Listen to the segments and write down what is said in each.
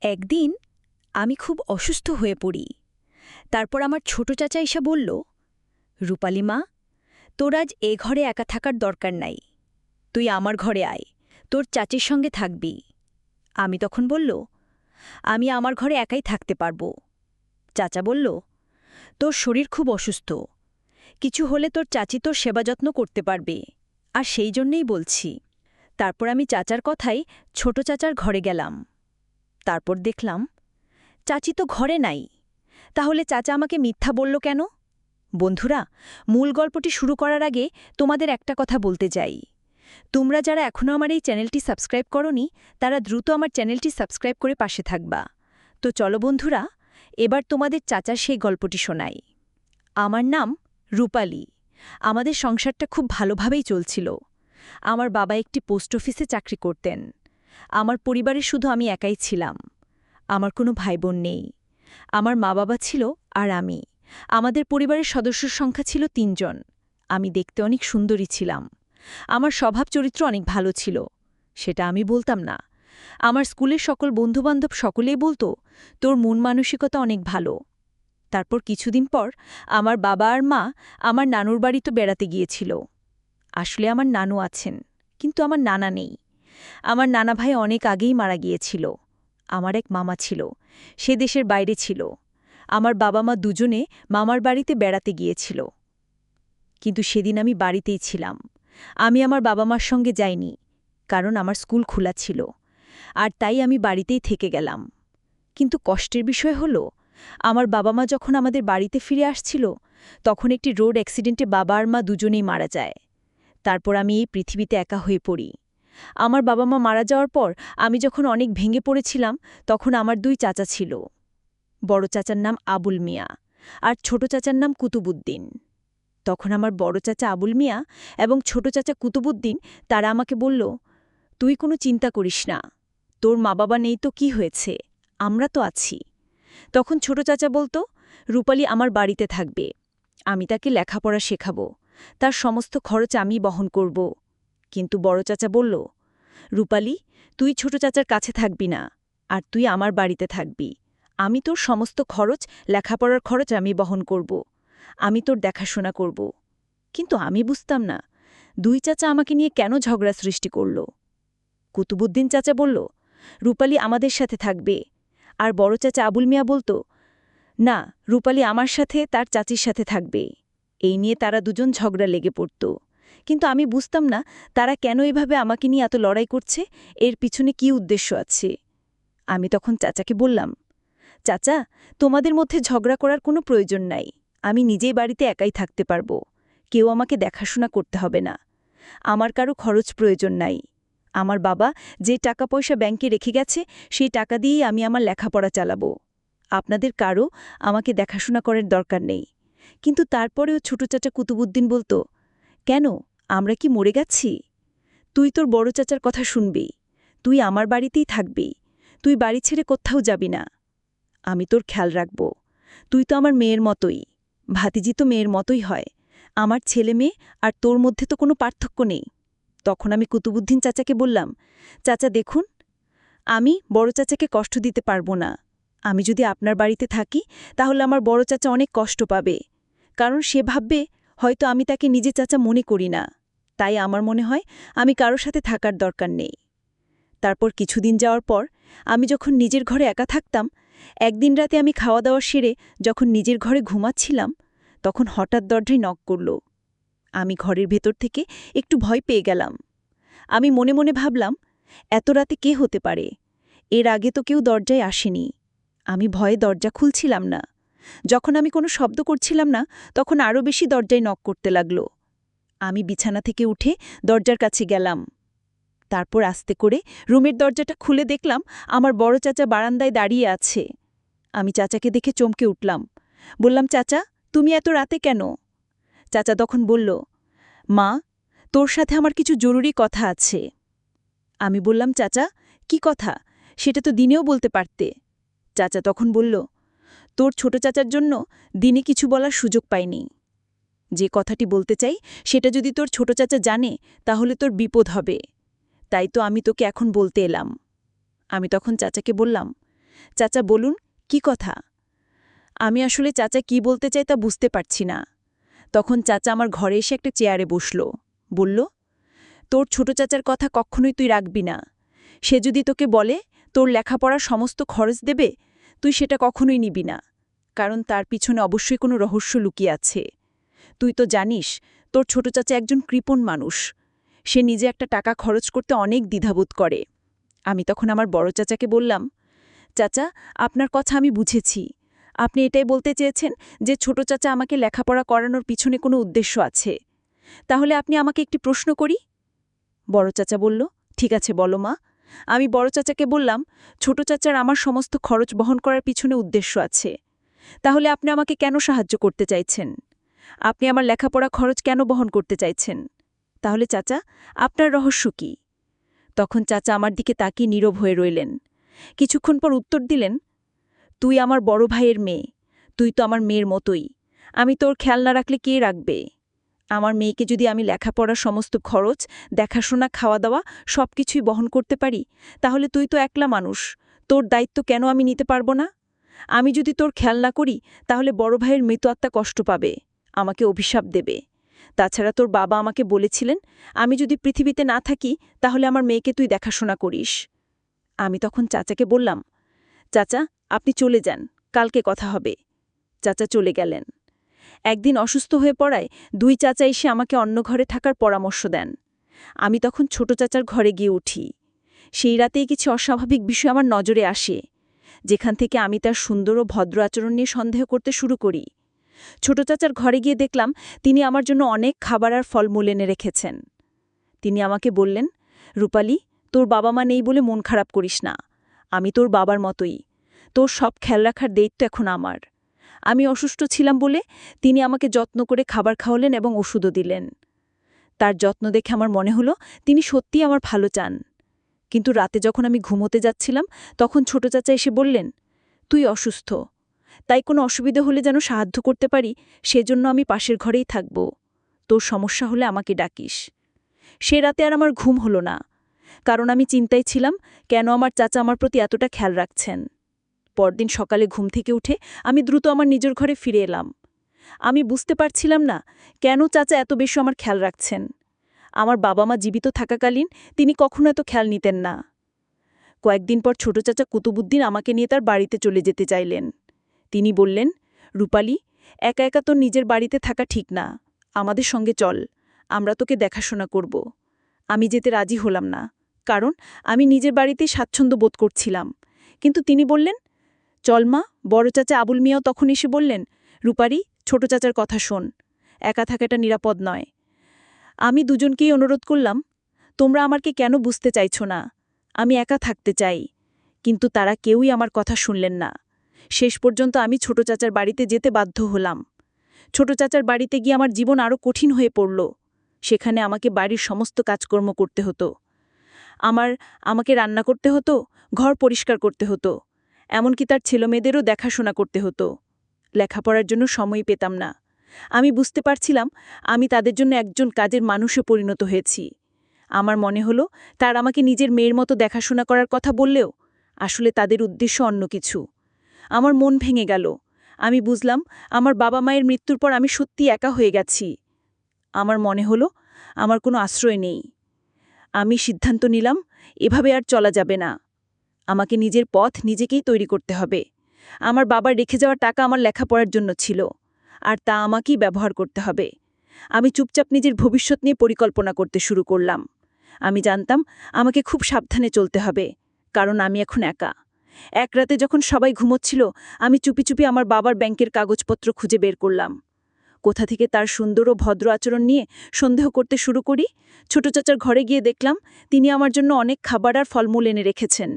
একদিন আমি খুব অসুস্থ হয়ে পড়ি। তারপর আমার ছোট চাচা এসে বলল, রূপালী মা, তোর আজ এ ঘরে একা থাকার দরকার নাই। তুই আমার ঘরে আয়, তোর চাচির সঙ্গে থাকবি। আমি তখন বলল, আমি আমার ঘরে একাই থাকতে পারব। চাচা বলল, তোর শরীর খুব অসুস্থ, কিছু হলে তোর চাচি তোর সেবা যত্ন করতে পারবে, আর সেই জন্যেই বলছি। তারপর আমি চাচার কথাই ছোট চাচার ঘরে গেলাম। তারপর দেখলাম চাচি তো ঘরে নাই। তাহলে চাচা আমাকে মিথ্যা বলল কেন? বন্ধুরা, মূল গল্পটি শুরু করার আগে তোমাদের একটা কথা বলতে চাই। তোমরা যারা এখনও আমার এই চ্যানেলটি সাবস্ক্রাইব করনি, তারা দ্রুত আমার চ্যানেলটি সাবস্ক্রাইব করে পাশে থাকবা। তো চলো বন্ধুরা, এবার তোমাদের চাচার সেই গল্পটি শোনাই। আমার নাম রূপালী। আমাদের সংসারটা খুব ভালোভাবেই চলছিল। আমার বাবা একটি পোস্ট অফিসে চাকরি করতেন। আমার পরিবারে শুধু আমি একাই ছিলাম। আমার কোনো ভাইবোন নেই। আমার মা বাবা ছিল আর আমি। আমাদের পরিবারের সদস্যর সংখ্যা ছিল ৩ জন। আমি দেখতে অনেক সুন্দরী ছিলাম। আমার স্বভাব চরিত্র অনেক ভালো ছিল। সেটা আমি বলতাম না। আমার স্কুলের সকল বন্ধুবান্ধব সকলেই বলতো, তোর মন মানসিকতা অনেক ভালো। তারপর কিছুদিন পর আমার বাবা আর মা আমার নানুর বাড়িতে বেড়াতে গিয়েছিল। আসলে আমার নানু আছেন, কিন্তু আমার নানা নেই। আমার নানা ভাই অনেক আগেই মারা গিয়েছিল। আমার এক মামা ছিল, সে দেশের বাইরে ছিল। আমার বাবা মা দুজনে মামার বাড়িতে বেড়াতে গিয়েছিল। কিন্তু সেদিন আমি বাড়িতেই ছিলাম। আমি আমার বাবা মার সঙ্গে যাইনি, কারণ আমার স্কুল খোলা ছিল, আর তাই আমি বাড়িতেই থেকে গেলাম। কিন্তু কষ্টের বিষয় হল, আমার বাবা মা যখন আমাদের বাড়িতে ফিরে আসছিল, তখন একটি রোড অ্যাক্সিডেন্টে বাবা আর মা দুজনেই মারা যায়। তারপর আমি এই পৃথিবীতে একা হয়ে পড়ি। আমার বাবা মা মারা যাওয়ার পর আমি যখন অনেক ভেঙে পড়েছিলাম, তখন আমার ২ চাচা ছিল। বড় চাচার নাম আবুল মিয়া, আর ছোট চাচার নাম কুতুবুদ্দিন। তখন আমার বড় চাচা আবুল মিয়া এবং ছোট চাচা কুতুবুদ্দিন তারা আমাকে বলল, তুই কোনো চিন্তা করিস না, তোর মা বাবা নেই তো কি হয়েছে, আমরা তো আছি। তখন ছোট চাচা বলতো, রূপালী আমার বাড়িতে থাকবে, আমি তাকে লেখাপড়া শেখাব, তার সমস্ত খরচ আমি বহন করব। কিন্তু বড় চাচা বলল, রূপালী, তুই ছোট চাচার কাছে থাকবি না, আর তুই আমার বাড়িতে থাকবি। আমি তোর সমস্ত খরচ, লেখাপড়ার খরচ আমি বহন করব, আমি তোর দেখাশোনা করব। কিন্তু আমি বুঝতাম না ২ চাচা আমাকে নিয়ে কেন ঝগড়া সৃষ্টি করল। কুতুবুদ্দিন চাচা বলল, রূপালী আমাদের সাথে থাকবে, আর বড় চাচা আবুল মিয়া বলতো, না, রূপালী আমার সাথে তার চাচির সাথে থাকবে। এই নিয়ে তারা দুজন ঝগড়া লেগে পড়ত। কিন্তু আমি বুঝতাম না তারা কেন এভাবে আমাকে নিয়ে এত লড়াই করছে, এর পিছনে কি উদ্দেশ্য আছে। আমি তখন চাচাকে বললাম, চাচা, তোমাদের মধ্যে ঝগড়া করার কোনো প্রয়োজন নাই। আমি নিজেই বাড়িতে একাই থাকতে পারব, কেউ আমাকে দেখাশোনা করতে হবে না। আমার কারো খরচ প্রয়োজন নাই। আমার বাবা যে টাকা পয়সা ব্যাংকে রেখে গেছে, সেই টাকা দিয়েই আমি আমার লেখাপড়া চালাব। আপনাদের কারো আমাকে দেখাশোনা করার দরকার নেই। কিন্তু তারপরেও ছোট চাচা কুতুবুদ্দিন বলতো, কেন, আমরা কি মরে গেছি? তুই তোর বড় চাচার কথা শুনবি, তুই আমার বাড়িতেই থাকবি, তুই বাড়ি ছেড়ে কোথাও যাবি না। আমি তোর খেয়াল রাখব। তুই তো আমার মেয়ের মতোই, ভাতিজি তো মেয়ের মতোই হয়। আমার ছেলে মেয়ে আর তোর মধ্যে তো কোনো পার্থক্য নেই। তখন আমি কুতুবুদ্দিন চাচাকে বললাম, চাচা দেখুন, আমি বড় চাচাকে কষ্ট দিতে পারবো না। আমি যদি আপনার বাড়িতে থাকি, তাহলে আমার বড় চাচা অনেক কষ্ট পাবে, কারণ সে ভাববে হয়তো আমি তাকে নিজে চাচা মনে করি না। তাই আমার মনে হয় আমি কারো সাথে থাকার দরকার নেই। তারপর কিছুদিন যাওয়ার পর আমি যখন নিজের ঘরে একা থাকতাম, একদিন রাতে আমি খাওয়া দাওয়া সেরে যখন নিজের ঘরে ঘুমাচ্ছিলাম, তখন হঠাৎ দরজায় নক করল। আমি ঘরের ভেতর থেকে একটু ভয় পেয়ে গেলাম। আমি মনে মনে ভাবলাম, এত রাতে কে হতে পারে? এর আগে তো কেউ দরজায় আসেনি। আমি ভয়ে দরজা খুলছিলাম না। যখন আমি কোনো শব্দ করছিলাম না, তখন আরও বেশি দরজায় নক করতে লাগল। আমি বিছানা থেকে উঠে দরজার কাছে গেলাম। তারপর আস্তে করে রুমের দরজাটা খুলে দেখলাম আমার বড় চাচা বারান্দায় দাঁড়িয়ে আছে। আমি চাচাকে দেখে চমকে উঠলাম। বললাম, চাচা, তুমি এত রাতে কেন? চাচা তখন বলল, মা, তোর সাথে আমার কিছু জরুরি কথা আছে। আমি বললাম, চাচা, কি কথা? সেটা তো দিনেও বলতে পারতে। চাচা তখন বলল, তোর ছোট চাচার জন্য দিনে কিছু বলার সুযোগ পাইনি। যে কথাটি বলতে চাই সেটা যদি তোর ছোট চাচা জানে, তাহলে তোর বিপদ হবে। তাই তো আমি তোকে এখন বলতে এলাম। আমি তখন চাচাকে বললাম, চাচা বলুন, কি কথা? আমি আসলে চাচা কি বলতে চাই তা বুঝতে পারছি না। তখন চাচা আমার ঘরে এসে একটা চেয়ারে বসল। বলল, তোর ছোট চাচার কথা কখনোই তুই রাখবি না। সে যদি তোকে বলে তোর লেখাপড়ার সমস্ত খরচ দেবে, তুই সেটা কখনোই নিবি না, কারণ তার পিছনে অবশ্যই কোনো রহস্য লুকিয়ে আছে। তুই তো জানিস তোর ছোট চাচা একজন কৃপণ মানুষ। সে নিজে একটা টাকা খরচ করতে অনেক দ্বিধাবোধ করে। আমি তখন আমার বড় চাচাকে বললাম, চাচা, আপনার কথা আমি বুঝেছি। আপনি এটাই বলতে চেয়েছেন যে ছোট চাচা আমাকে লেখাপড়া করানোর পিছনে কোনো উদ্দেশ্য আছে। তাহলে আপনি আমাকে একটি প্রশ্ন করি। বড় চাচা বলল, ঠিক আছে বলো মা। আমি বড় চাচাকে বললাম, ছোট চাচার আমার সমস্ত খরচ বহন করার পিছনে উদ্দেশ্য আছে। তাহলে আপনি আমাকে কেন সাহায্য করতে চাইছেন? আপনি আমার লেখাপড়া খরচ কেন বহন করতে চাইছেন? তাহলে চাচা, আপনার রহস্য কি? তখন চাচা আমার দিকে তাকিয়ে নীরব হয়ে রইলেন। কিছুক্ষণ পর উত্তর দিলেন, তুই আমার বড় ভাইয়ের মেয়ে। তুই তো আমার মেয়ের মতোই। আমি তোর খেয়াল না রাখলে কে রাখবে? আমার মেয়েকে যদি আমি লেখাপড়ার সমস্ত খরচ, দেখাশোনা, খাওয়া দাওয়া সবকিছুই বহন করতে পারি, তাহলে তুই তো একলা মানুষ। তোর দায়িত্ব কেন আমি নিতে পারবো না? আমি যদি তোর খেয়াল না করি, তাহলে বড় ভাইয়ের মৃত আত্মা কষ্ট পাবে, আমাকে অভিশাপ দেবে। তাছাড়া তোর বাবা আমাকে বলেছিলেন, আমি যদি পৃথিবীতে না থাকি তাহলে আমার মেয়েকে তুই দেখাশোনা করিস। আমি তখন চাচাকে বললাম, চাচা, আপনি চলে যান, কালকে কথা হবে। চাচা চলে গেলেন। একদিন অসুস্থ হয়ে পড়ায় দুই চাচা এসে আমাকে অন্য ঘরে থাকার পরামর্শ দেন। আমি তখন ছোট চাচার ঘরে গিয়ে উঠি। সেই রাতেই কিছু অস্বাভাবিক বিষয় আমার নজরে আসে, যেখান থেকে আমি তার সুন্দর ও ভদ্র আচরণ নিয়ে সন্দেহ করতে শুরু করি। ছোট চাচার ঘরে গিয়ে দেখলাম তিনি আমার জন্য অনেক খাবার আর ফলমূল এনে রেখেছেন। তিনি আমাকে বললেন, রূপালি, তোর বাবা মা নেই বলে মন খারাপ করিস না। আমি তোর বাবার মতোই। তোর সব খেয়াল রাখার দায়িত্ব এখন আমার। আমি অসুস্থ ছিলাম বলে তিনি আমাকে যত্ন করে খাবার খাওয়ালেন এবং ওষুধও দিলেন। তার যত্ন দেখে আমার মনে হলো তিনি সত্যিই আমার ভালো চান। কিন্তু রাতে যখন আমি ঘুমোতে যাচ্ছিলাম, তখন ছোট চাচা এসে বললেন, তুই অসুস্থ, তাই কোনো অসুবিধা হলে যেন সাহায্য করতে পারি, সেজন্য আমি পাশের ঘরেই থাকব। তোর সমস্যা হলে আমাকে ডাকিস। সে রাতে আর আমার ঘুম হলো না, কারণ আমি চিন্তায় ছিলাম কেন আমার চাচা আমার প্রতি এতটা খেয়াল রাখছেন। পরদিন সকালে ঘুম থেকে উঠে আমি দ্রুত আমার নিজের ঘরে ফিরে এলাম। আমি বুঝতে পারছিলাম না কেন চাচা এত বেশি আমার খেয়াল রাখছেন। আমার বাবা মা জীবিত থাকাকালীন তিনি কখনো এত খেয়াল নিতেন না। কয়েকদিন পর ছোট চাচা কুতুবুদ্দিন আমাকে নিয়ে তার বাড়িতে চলে যেতে চাইলেন। তিনি বললেন, রূপালি, একা একা তোর নিজের বাড়িতে থাকা ঠিক না, আমাদের সঙ্গে চল, আমরা তোকে দেখাশোনা করব। আমি যেতে রাজি হলাম না, কারণ আমি নিজের বাড়িতেই স্বাচ্ছন্দ্য বোধ করছিলাম। কিন্তু তিনি বললেন, চল মা। বড় চাচা আবুল মিয়াও তখন এসে বললেন, রূপারি, ছোট চাচার কথা শোন, একা থাকাটা নিরাপদ নয়। আমি দুজনকেই অনুরোধ করলাম, তোমরা আমাকে কেন বুঝতে চাইছ না? আমি একা থাকতে চাই। কিন্তু তারা কেউই আমার কথা শুনলেন না। শেষ পর্যন্ত আমি ছোট চাচার বাড়িতে যেতে বাধ্য হলাম। ছোট চাচার বাড়িতে গিয়ে আমার জীবন আরও কঠিন হয়ে পড়ল। সেখানে আমাকে বাড়ির সমস্ত কাজকর্ম করতে হতো। আমাকে রান্না করতে হতো, ঘর পরিষ্কার করতে হতো, এমনকি তার ছেলেমেয়েদেরও দেখাশোনা করতে হতো। লেখাপড়ার জন্য সময় পেতাম না। আমি বুঝতে পারছিলাম আমি তাদের জন্য একজন কাজের মানুষে পরিণত হয়েছি। আমার মনে হলো তার আমাকে নিজের মেয়ের মতো দেখাশোনা করার কথা বললেও আসলে তাদের উদ্দেশ্য অন্য কিছু। আমার মন ভেঙে গেল। আমি বুঝলাম আমার বাবা মায়ের মৃত্যুর পর আমি সত্যি একা হয়ে গেছি। আমার মনে হলো আমার কোনো আশ্রয় নেই। আমি সিদ্ধান্ত নিলাম, এভাবে আর চলা যাবে না। আমাকে নিজের পথ নিজেকেই তৈরি করতে হবে। আমার বাবার রেখে যাওয়া টাকা আমার লেখাপড়ার জন্য ছিল, আর তা আমাকেই ব্যবহার করতে হবে। আমি চুপচাপ নিজের ভবিষ্যৎ নিয়ে পরিকল্পনা করতে শুরু করলাম। আমি জানতাম আমাকে খুব সাবধানে চলতে হবে, কারণ আমি এখন একা। এক রাতে যখন সবাই ঘুমোচ্ছিল, আমি চুপি চুপি আমার বাবার ব্যাংকের কাগজপত্র খুঁজে বের করলাম। কোথা থেকে তার সুন্দর ও ভদ্র আচরণ নিয়ে সন্দেহ করতে শুরু করি। ছোট চাচার ঘরে গিয়ে দেখলাম তিনি আমার জন্য অনেক খাবার আর ফলমূল এনে রেখেছেন।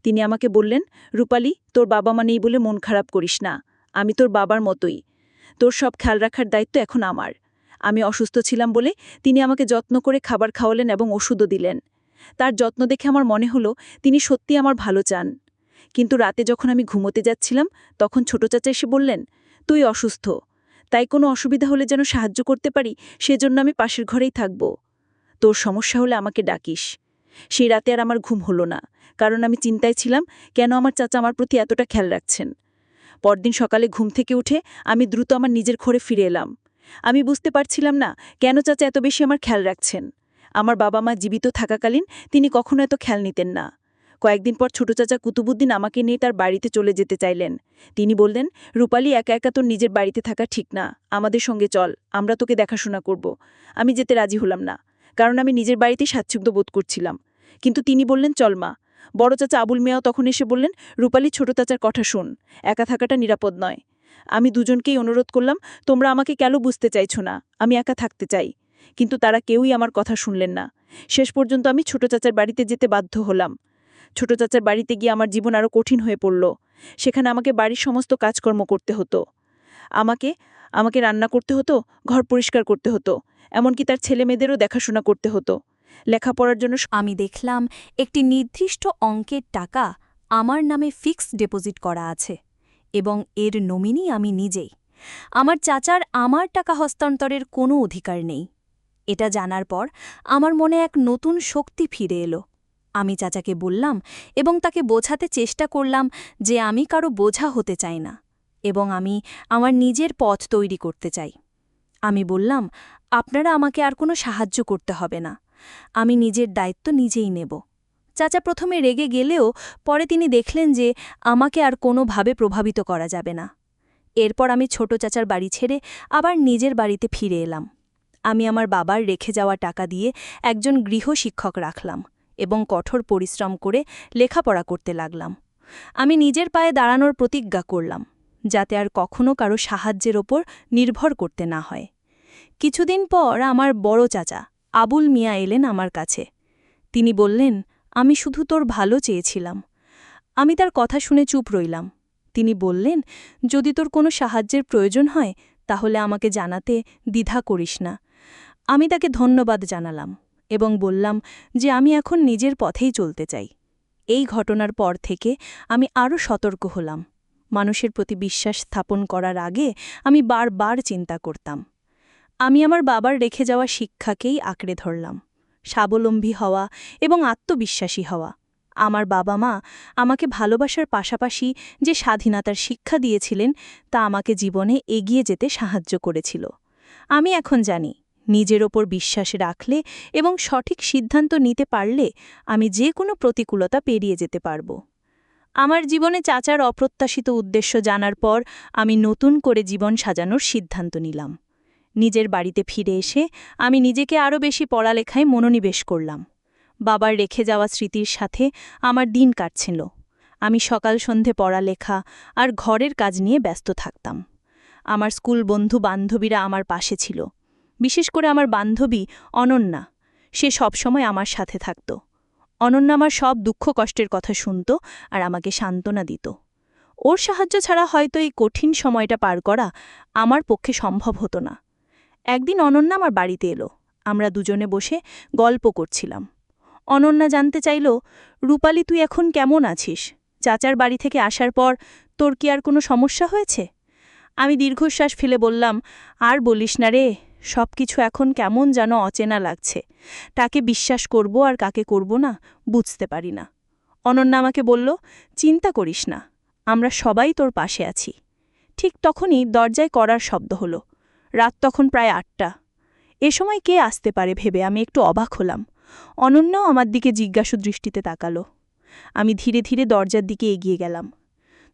তিনি আমাকে বললেন, রূপালি, তোর বাবা মা নেই বলে মন খারাপ করিস না, আমি তোর বাবার মতোই। তোর সব খেয়াল রাখার দায়িত্ব এখন আমার। আমি অসুস্থ ছিলাম বলে তিনি আমাকে যত্ন করে খাবার খাওয়ালেন এবং ওষুধও দিলেন। তার যত্ন দেখে আমার মনে হলো তিনি সত্যি আমার ভালো চান। কিন্তু রাতে যখন আমি ঘুমোতে যাচ্ছিলাম, তখন ছোট চাচা এসে বললেন, তুই অসুস্থ, তাই কোনো অসুবিধা হলে যেন সাহায্য করতে পারি, সেজন্য আমি পাশের ঘরেই থাকব। তোর সমস্যা হলে আমাকে ডাকিস। সেই রাতে আর আমার ঘুম হলো না, কারণ আমি চিন্তায় ছিলাম কেন আমার চাচা আমার প্রতি এতটা খেয়াল রাখছেন। পরদিন সকালে ঘুম থেকে উঠে আমি দ্রুত আমার নিজের ঘরে ফিরে এলাম। আমি বুঝতে পারছিলাম না কেন চাচা এত বেশি আমার খেয়াল রাখছেন। আমার বাবা মা জীবিত থাকাকালীন তিনি কখনো এত খেয়াল নিতেন না। কয়েকদিন পর ছোট চাচা কুতুবুদ্দিন আমাকে নিয়ে তার বাড়িতে চলে যেতে চাইলেন। তিনি বললেন, রূপালী, একা একা তোর নিজের বাড়িতে থাকা ঠিক না, আমাদের সঙ্গে চল, আমরা তোকে দেখাশোনা করব। আমি যেতে রাজি হলাম না, কারণ আমি নিজের বাড়িতেই স্বাচ্ছন্দ্য বোধ করছিলাম। কিন্তু তিনি বললেন, চল মা। বড় চাচা আবুল মিয়াও তখন এসে বললেন, রূপালী, ছোট চাচার কথা শোন, একা থাকাটা নিরাপদ নয়। আমি দুজনকেই অনুরোধ করলাম, তোমরা আমাকে কেন বুঝতে চাইছো না, আমি একা থাকতে চাই। কিন্তু তারা কেউই আমার কথা শুনলেন না। শেষ পর্যন্ত আমি ছোট চাচার বাড়িতে যেতে বাধ্য হলাম। ছোট চাচার বাড়িতে গিয়ে আমার জীবন আরও কঠিন হয়ে পড়ল। সেখানে আমাকে বাড়ির সমস্ত কাজকর্ম করতে হতো। আমাকে রান্না করতে হতো, ঘর পরিষ্কার করতে হতো, এমনকি তার ছেলেমেয়েদেরও দেখাশোনা করতে হতো। লেখাপড়ার জন্য আমি দেখলাম একটি নির্দিষ্ট অঙ্কের টাকা আমার নামে ফিক্সড ডিপোজিট করা আছে এবং এর নমিনি আমি নিজেই। আমার চাচার আমার টাকা হস্তান্তরের কোনো অধিকার নেই। এটা জানার পর আমার মনে এক নতুন শক্তি ফিরে এলো। আমি চাচাকে বললাম এবং তাকে বোঝাতে চেষ্টা করলাম যে আমি কারো বোঝা হতে চাই না এবং আমি আমার নিজের পথ তৈরি করতে চাই। আমি বললাম, আপনারা আমাকে আর কোনো সাহায্য করতে হবে না, আমি নিজের দায়িত্ব নিজেই নেব। চাচা প্রথমে রেগে গেলেও পরে তিনি দেখলেন যে আমাকে আর কোনোভাবে প্রভাবিত করা যাবে না। এরপর আমি ছোট চাচার বাড়ি ছেড়ে আবার নিজের বাড়িতে ফিরে এলাম। আমি আমার বাবার রেখে যাওয়া টাকা দিয়ে একজন গৃহশিক্ষক রাখলাম এবং কঠোর পরিশ্রম করে লেখাপড়া করতে লাগলাম। আমি নিজের পায়ে দাঁড়ানোর প্রতিজ্ঞা করলাম, যাতে আর কখনো কারো সাহায্যের ওপর নির্ভর করতে না হয়। কিছুদিন পর আমার বড় চাচা আবুল মিয়া এলেন আমার কাছে। তিনি বললেন, আমি শুধু তোর ভালো চেয়েছিলাম। আমি তার কথা শুনে চুপ রইলাম। তিনি বললেন, যদি তোর কোনো সাহায্যের প্রয়োজন হয় তাহলে আমাকে জানাতে দ্বিধা করিস না। আমি তাকে ধন্যবাদ জানালাম এবং বললাম যে আমি এখন নিজের পথেই চলতে চাই। এই ঘটনার পর থেকে আমি আরও সতর্ক হলাম। মানুষের প্রতি বিশ্বাস স্থাপন করার আগে আমি বারবার চিন্তা করতাম। আমি আমার বাবার রেখে যাওয়া শিক্ষাকেই আঁকড়ে ধরলাম, স্বাবলম্বী হওয়া এবং আত্মবিশ্বাসী হওয়া। আমার বাবা মা আমাকে ভালোবাসার পাশাপাশি যে স্বাধীনতার শিক্ষা দিয়েছিলেন তা আমাকে জীবনে এগিয়ে যেতে সাহায্য করেছিল। আমি এখন জানি, নিজের ওপর বিশ্বাস রাখলে এবং সঠিক সিদ্ধান্ত নিতে পারলে আমি যে কোনো প্রতিকূলতা পেরিয়ে যেতে পারব। আমার জীবনে চাচার অপ্রত্যাশিত উদ্দেশ্য জানার পর আমি নতুন করে জীবন সাজানোর সিদ্ধান্ত নিলাম। নিজের বাড়িতে ফিরে এসে আমি নিজেকে আরও বেশি পড়ালেখায় মনোনিবেশ করলাম। বাবার রেখে যাওয়া স্মৃতির সাথে আমার দিন কাটছিল। আমি সকাল সন্ধে পড়ালেখা আর ঘরের কাজ নিয়ে ব্যস্ত থাকতাম। আমার স্কুল বন্ধু বান্ধবীরা আমার পাশে ছিল। বিশেষ করে আমার বান্ধবী অনন্যা, সে সবসময় আমার সাথে থাকত। অনন্যা আমার সব দুঃখ কষ্টের কথা শুনত আর আমাকে সান্ত্বনা দিত। ওর সাহায্য ছাড়া হয়তো এই কঠিন সময়টা পার করা আমার পক্ষে সম্ভব হতো না। একদিন অনন্যা আমার বাড়িতে এলো। আমরা দুজনে বসে গল্প করছিলাম। অনন্যা জানতে চাইল, রূপালী, তুই এখন কেমন আছিস? চাচার বাড়ি থেকে আসার পর তোর কি আর কোনো সমস্যা হয়েছে? আমি দীর্ঘশ্বাস ফেলে বললাম, আর বলিস না রে, সব কিছু এখন কেমন যেন অচেনা লাগছে। কাকে বিশ্বাস করব আর কাকে করব না বুঝতে পারি না। অনন্যা আমাকে বলল, চিন্তা করিস না, আমরা সবাই তোর পাশে আছি। ঠিক তখনই দরজায় কড়ার শব্দ হলো। রাত তখন প্রায় ৮টা। এ সময় কে আসতে পারে ভেবে আমি একটু অবাক হলাম। অনন্যাও আমার দিকে জিজ্ঞাসু দৃষ্টিতে তাকালো। আমি ধীরে ধীরে দরজার দিকে এগিয়ে গেলাম।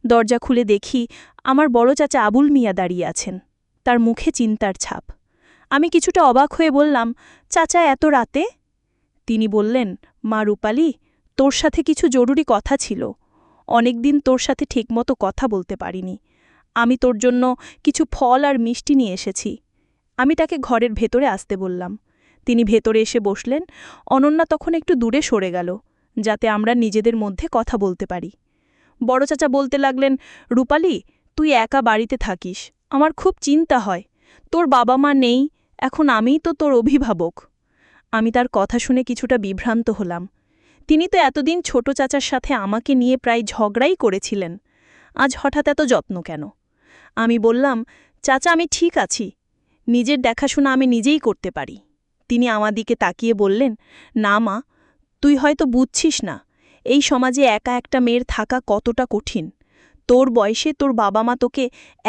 দরজা খুলে দেখি আমার বড় চাচা আবুল মিয়া দাঁড়িয়ে আছেন, তার মুখে চিন্তার ছাপ। আমি কিছুটা অবাক হয়ে বললাম, চাচা, এত রাতে? তিনি বললেন, মা রূপালী, তোর সাথে কিছু জরুরি কথা ছিল। অনেকদিন তোর সাথে ঠিকমতো কথা বলতে পারিনি। আমি তোর জন্য কিছু ফল আর মিষ্টি নিয়ে এসেছি। আমি তাকে ঘরের ভেতরে আসতে বললাম। তিনি ভেতরে এসে বসলেন। অনন্যা তখন একটু দূরে সরে গেল, যাতে আমরা নিজেদের মধ্যে কথা বলতে পারি। বড় চাচা বলতে লাগলেন, রূপালী, তুই একা বাড়িতে থাকিস, আমার খুব চিন্তা হয়। তোর বাবা মা নেই, এখন আমিই তো তোর অভিভাবক। আমি তার কথা শুনে কিছুটা বিভ্রান্ত হলাম। তিনি তো এতদিন ছোট চাচার সাথে আমাকে নিয়ে প্রায় ঝগড়াই করেছিলেন। আজ হঠাৎ এত যত্ন কেন? আমি বললাম, চাচা, আমি ঠিক আছি, নিজের দেখাশোনা আমি নিজেই করতে পারি। তিনি আমার দিকে তাকিয়ে বললেন, না মা, তুই হয়তো বুঝছিস না এই সমাজে একা একটা মেয়ের থাকা কতটা কঠিন। তোর বয়সে তোর বাবা মা তোকে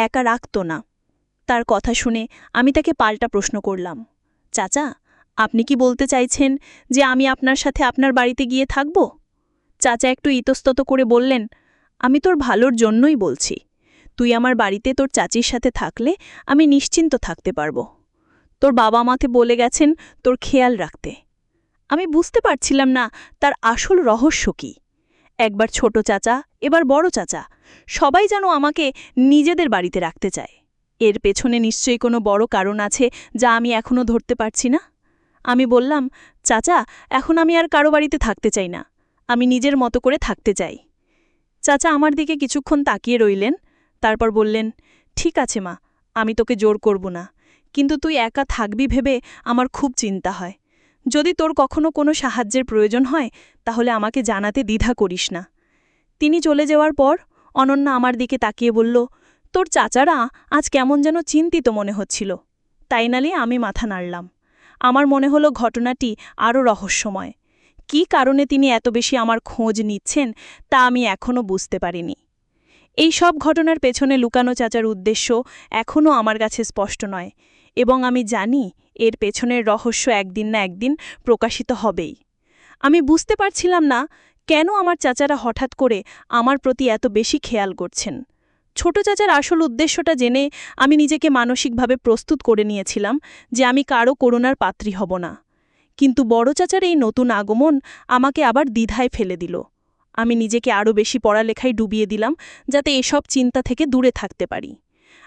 একা রাখত না। তার কথা শুনে আমি তাকে পাল্টা প্রশ্ন করলাম, চাচা, আপনি কি বলতে চাইছেন যে আমি আপনার সাথে আপনার বাড়িতে গিয়ে থাকব? চাচা একটু ইতস্তত করে বললেন, আমি তোর ভালোর জন্যই বলছি। তুই আমার বাড়িতে তোর চাচির সাথে থাকলে আমি নিশ্চিন্ত থাকতে পারব। তোর বাবা মাতে বলে গেছেন তোর খেয়াল রাখতে। আমি বুঝতে পারছিলাম না তার আসল রহস্য কী। একবার ছোট চাচা, এবার বড় চাচা, সবাই যেন আমাকে নিজেদের বাড়িতে রাখতে চায়। এর পেছনে নিশ্চয়ই কোনো বড় কারণ আছে যা আমি এখনও ধরতে পারছি না। আমি বললাম, চাচা, এখন আমি আর কারো বাড়িতে থাকতে চাই না। আমি নিজের মতো করে থাকতে চাই। চাচা আমার দিকে কিছুক্ষণ তাকিয়ে রইলেন, তারপর বললেন, ঠিক আছে মা, আমি তোকে জোর করব না, কিন্তু তুই একা থাকবি ভেবে আমার খুব চিন্তা হয়। যদি তোর কখনো কোনো সাহায্যের প্রয়োজন হয় তাহলে আমাকে জানাতে দ্বিধা করিস না। তিনি চলে যাওয়ার পর অনন্যা আমার দিকে তাকিয়ে বলল, তোর চাচারা আজ কেমন যেন চিন্তিত মনে হচ্ছিল। তাই নালে আমি মাথা নাড়লাম। আমার মনে হলো ঘটনাটি আরও রহস্যময়। কী কারণে তিনি এত বেশি আমার খোঁজ নিচ্ছেন তা আমি এখনও বুঝতে পারিনি। এই সব ঘটনার পেছনে লুকানো চাচার উদ্দেশ্য এখনও আমার কাছে স্পষ্ট নয়, এবং আমি জানি এর পেছনের রহস্য একদিন না একদিন প্রকাশিত হবেই। আমি বুঝতে পারছিলাম না কেন আমার চাচারা হঠাৎ করে আমার প্রতি এত বেশি খেয়াল করছেন। ছোট চাচার আসল উদ্দেশ্যটা জেনে আমি নিজেকে মানসিকভাবে প্রস্তুত করে নিয়েছিলাম যে আমি কারও করুণার পাত্রী হব না। কিন্তু বড় চাচার এই নতুন আগমন আমাকে আবার দ্বিধায় ফেলে দিল। আমি নিজেকে আরও বেশি পড়ালেখায় ডুবিয়ে দিলাম যাতে এসব চিন্তা থেকে দূরে থাকতে পারি।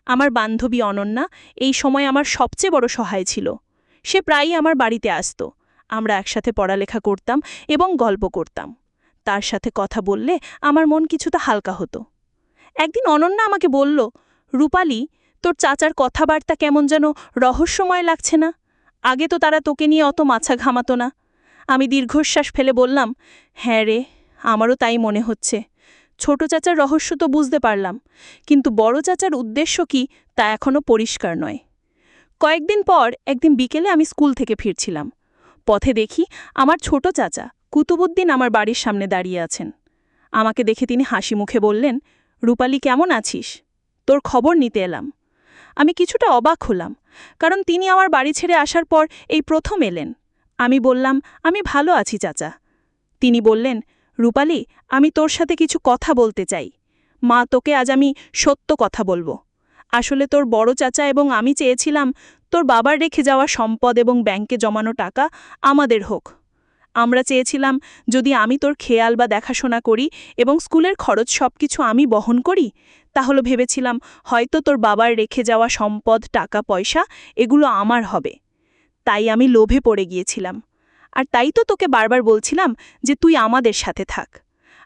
আমার বান্ধবী অনন্যা এই সময় আমার সবচেয়ে বড় সহায় ছিল। সে প্রায়ই আমার বাড়িতে আসত। আমরা একসাথে পড়ালেখা করতাম এবং গল্প করতাম। তার সাথে কথা বললে আমার মন কিছুটা হালকা হতো। একদিন অনন্যা আমাকে বলল, রূপালি, তোর চাচার কথাবার্তা কেমন যেন রহস্যময় লাগছে না? আগে তো তারা তোকে নিয়ে অত মাথা ঘামাতো না। আমি দীর্ঘশ্বাস ফেলে বললাম, হ্যাঁ রে, আমারও তাই মনে হচ্ছে। ছোট চাচার রহস্য তো বুঝতে পারলাম, কিন্তু বড় চাচার উদ্দেশ্য কি তা এখনও পরিষ্কার নয়। কয়েকদিন পর একদিন বিকেলে আমি স্কুল থেকে ফিরছিলাম। পথে দেখি আমার ছোট চাচা কুতুবুদ্দিন আমার বাড়ির সামনে দাঁড়িয়ে আছেন। আমাকে দেখে তিনি হাসি মুখে বললেন, রূপালি, কেমন আছিস? তোর খবর নিতে এলাম। আমি কিছুটা অবাক হলাম, কারণ তিনি আমার বাড়ি ছেড়ে আসার পর এই প্রথম এলেন। আমি বললাম, আমি ভালো আছি চাচা। তিনি বললেন, রূপালি, আমি তোর সাথে কিছু কথা বলতে চাই। মা, তোকে আজ আমি সত্য কথা বলবো। আসলে তোর বড় চাচা এবং আমি চেয়েছিলাম তোর বাবার রেখে যাওয়া সম্পদ এবং ব্যাংকে জমানো টাকা আমাদের হোক। আমরা চেয়েছিলাম যদি আমি তোর খেয়াল বা দেখাশোনা করি এবং স্কুলের খরচ সবকিছু আমি বহন করি, তাহলে ভেবেছিলাম হয়তো তোর বাবার রেখে যাওয়া সম্পদ, টাকা পয়সা এগুলো আমার হবে। তাই আমি লোভে পড়ে গিয়েছিলাম। আর তাই তো তোকে বারবার বলছিলাম যে তুই আমাদের সাথে থাক।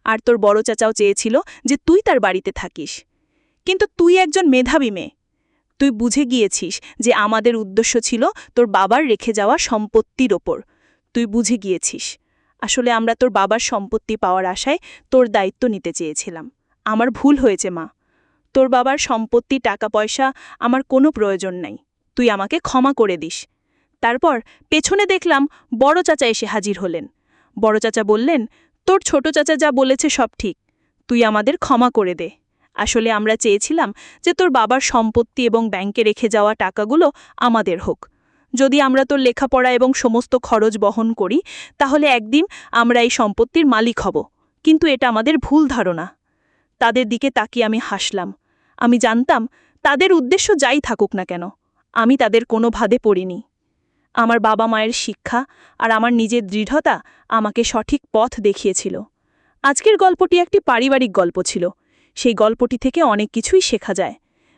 আর তোর বড় চাচাও চেয়েছিল যে তুই তার বাড়িতে থাকিস। কিন্তু তুই একজন মেধাবী মেয়ে। তুই বুঝে গিয়েছিস যে আমাদের উদ্দেশ্য ছিল তোর বাবার রেখে যাওয়া সম্পত্তির ওপর। তুই বুঝে গিয়েছিস। আসলে আমরা তোর বাবার সম্পত্তি পাওয়ার আশায় তোর দায়িত্ব নিতে চেয়েছিলাম। আমার ভুল হয়েছে মা। তোর বাবার সম্পত্তি, টাকা পয়সা আমার কোনো প্রয়োজন নাই। তুই আমাকে ক্ষমা করে দিস। তারপর পেছনে দেখলাম বড় চাচা এসে হাজির হলেন। বড় চাচা বললেন, তোর ছোট চাচা যা বলেছে সব ঠিক। তুই আমাদের ক্ষমা করে দে। আসলে আমরা চেয়েছিলাম যে তোর বাবার সম্পত্তি এবং ব্যাংকে রেখে যাওয়া টাকাগুলো আমাদের হোক। যদি আমরা তোর লেখাপড়া এবং সমস্ত খরচ বহন করি তাহলে একদিন আমরা এই সম্পত্তির মালিক হব। কিন্তু এটা আমাদের ভুল ধারণা। তাদের দিকে তাকিয়ে আমি হাসলাম। আমি জানতাম তাদের উদ্দেশ্য যাই থাকুক না কেন, আমি তাদের কোনো ভাদে পড়িনি। আমার বাবা মায়ের শিক্ষা আর আমার নিজের দৃঢ়তা আমাকে সঠিক পথ দেখিয়েছিল। আজকের গল্পটি একটি পারিবারিক গল্প ছিল। সেই গল্পটি থেকে অনেক কিছুই শেখা যায়।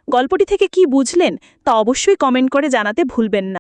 গল্পটি থেকে কি বুঝলেন তা অবশ্যই কমেন্ট করে জানাতে ভুলবেন না।